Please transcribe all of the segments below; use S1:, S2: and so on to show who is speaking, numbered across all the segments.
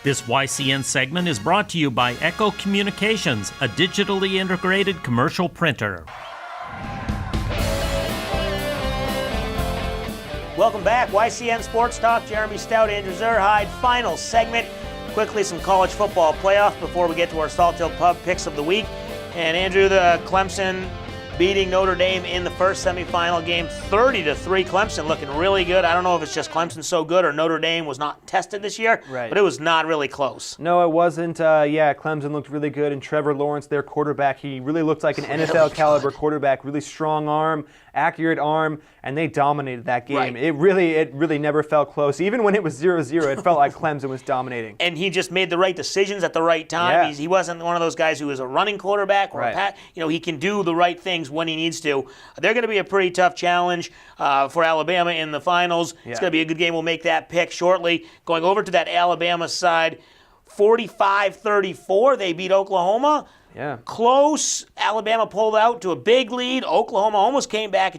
S1: This YCN segment is brought to you by Echo Communications, a digitally integrated commercial printer.
S2: Welcome back. YCN Sports Talk. Jeremy Stout, Andrew Zerhide. Final segment. Quickly, some college football playoff before we get to our Salt Hill Pub picks of the week. And Andrew, the Clemson beating Notre Dame in the first semifinal game, 30-3. Clemson looking really good. I don't know if it's just Clemson so good or Notre Dame was not tested this year, but it was not really close.
S3: No, it wasn't. Clemson looked really good, and Trevor Lawrence, their quarterback, he really looked like an NFL-caliber quarterback, really strong arm, accurate arm, and they dominated that game. Right. It really never felt close. Even when it was 0-0, it felt like Clemson was dominating.
S2: And he just made the right decisions at the right time. Yeah. He wasn't one of those guys who was a running quarterback or a pat. He can do the right things when he needs to. They're going to be a pretty tough challenge for Alabama in the finals. Yeah. It's going to be a good game. We'll make that pick shortly. Going over to that Alabama side, 45-34, they beat Oklahoma.
S3: Yeah.
S2: Close. Alabama pulled out to a big lead. Oklahoma almost came back.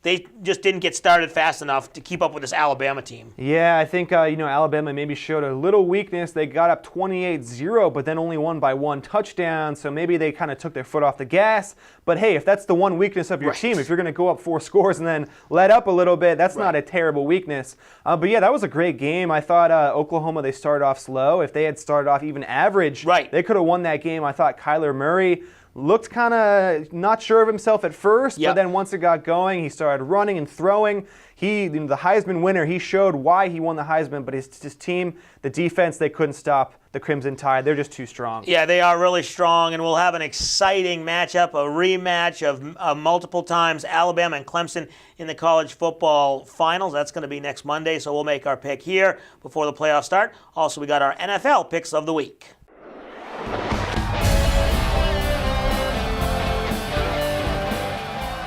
S2: They just didn't get started fast enough to keep up with this Alabama team.
S3: Yeah, I think Alabama maybe showed a little weakness. They got up 28-0, but then only won by one touchdown. So maybe they kind of took their foot off the gas. But hey, if that's the one weakness of your team, if you're going to go up 4 scores and then let up a little bit, that's not a terrible weakness. But yeah, that was a great game. I thought Oklahoma, they started off slow. If they had started off even average, they could have won that game. I thought Kyler Murray looked kind of not sure of himself at first, but then once it got going, he started running and throwing. The Heisman winner, he showed why he won the Heisman, but his team, the defense, they couldn't stop the Crimson Tide. They're just too strong.
S2: Yeah, they are really strong, and we'll have an exciting matchup, a rematch of multiple times Alabama and Clemson in the college football finals. That's going to be next Monday, so we'll make our pick here before the playoffs start. Also, we got our NFL picks of the week.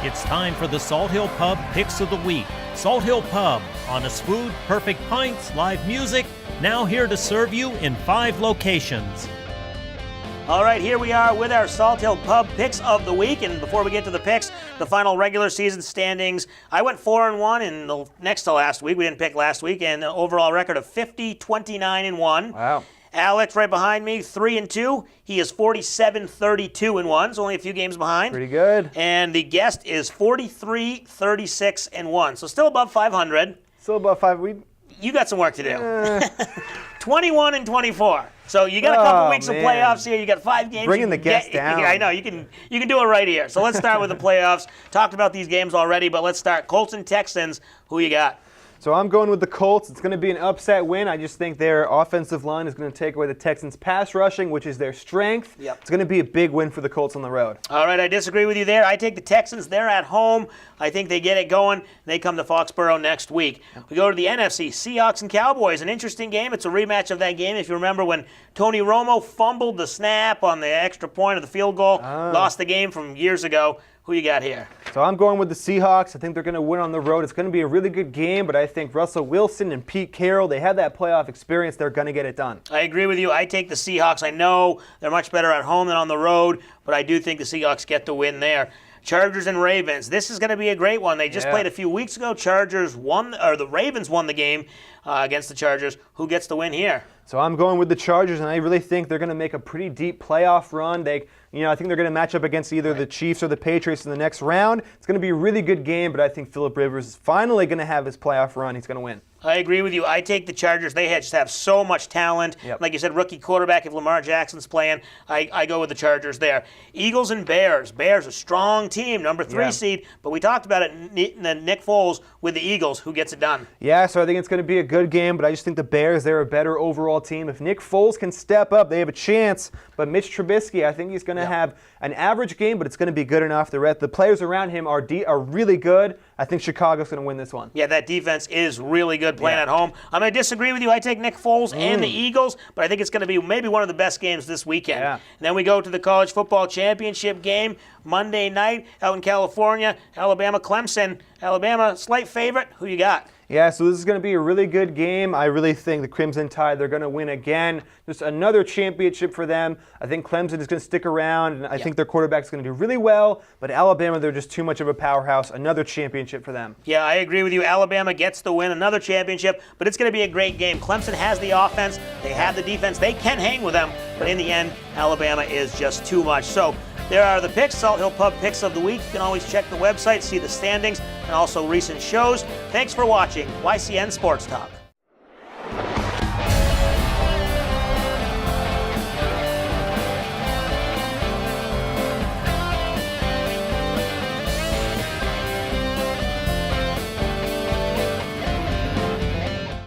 S1: It's time for the Salt Hill Pub Picks of the Week. Salt Hill Pub, honest food, perfect pints, live music, now here to serve you in 5 locations.
S2: All right, here we are with our Salt Hill Pub Picks of the Week. And before we get to the picks, the final regular season standings. I went 4-1 in the next to last week. We didn't pick last week. And an overall record of 50-29-1.
S3: Wow.
S2: Alex, right behind me, 3-2. He is 47-32-1, so only a few games behind.
S3: Pretty good.
S2: And the guest is 43-36-1, so still above 500.
S3: Still above 5.
S2: You got some work to do. 21-24. So you got a couple weeks of playoffs here. You got 5 games.
S3: Bringing the guest down.
S2: I know you can do it right here. So let's start with the playoffs. Talked about these games already, but let's start. Colts and Texans. Who you got?
S3: So I'm going with the Colts. It's going to be an upset win. I just think their offensive line is going to take away the Texans' pass rushing, which is their strength.
S2: Yep.
S3: It's going to be a big win for the Colts on the road.
S2: All right, I disagree with you there. I take the Texans. They're at home. I think they get it going. They come to Foxborough next week. We go to the NFC, Seahawks and Cowboys. An interesting game. It's a rematch of that game. If you remember when Tony Romo fumbled the snap on the extra point of the field goal, lost the game from years ago. Who you got here?
S3: So I'm going with the Seahawks. I think they're going to win on the road. It's going to be a really good game, but I think Russell Wilson and Pete Carroll, they have that playoff experience. They're going to get it done.
S2: I agree with you. I take the Seahawks. I know they're much better at home than on the road, but I do think the Seahawks get the win there. Chargers and Ravens. This is going to be a great one. They just played a few weeks ago. The Ravens won the game against the Chargers. Who gets the win here?
S3: So I'm going with the Chargers, and I really think they're going to make a pretty deep playoff run. I think they're going to match up against either the Chiefs or the Patriots in the next round. It's going to be a really good game, but I think Phillip Rivers is finally going to have his playoff run. He's going to win.
S2: I agree with you. I take the Chargers. They just have so much talent. Yep. Like you said, rookie quarterback, if Lamar Jackson's playing, I go with the Chargers there. Eagles and Bears. Bears, a strong team, number 3 seed, but we talked about it, Nick Foles with the Eagles. Who gets it done?
S3: Yeah, so I think it's going to be a good game, but I just think the Bears, they're a better overall team. If Nick Foles can step up, they have a chance, but Mitch Trubisky, I think he's going to have an average game, but it's going to be good enough. The players around him are really good. I think Chicago's going to win this one.
S2: Yeah, that defense is really good playing at home. I'm going to disagree with you. I take Nick Foles and the Eagles, but I think it's going to be maybe one of the best games this weekend.
S3: Yeah.
S2: And then we go to the college football championship game Monday night out in California. Alabama, Clemson. Alabama, slight favorite. Who you got?
S3: Yeah, so this is going to be a really good game. I really think the Crimson Tide, they're going to win again. Just another championship for them. I think Clemson is going to stick around, and I think their quarterback's going to do really well. But Alabama, they're just too much of a powerhouse. Another championship for them.
S2: Yeah, I agree with you. Alabama gets the win, another championship, but it's going to be a great game. Clemson has the offense. They have the defense. They can hang with them, but in the end, Alabama is just too much. So there are the picks, Salt Hill Pub Picks of the Week. You can always check the website, see the standings, and also recent shows. Thanks for watching YCN Sports Talk.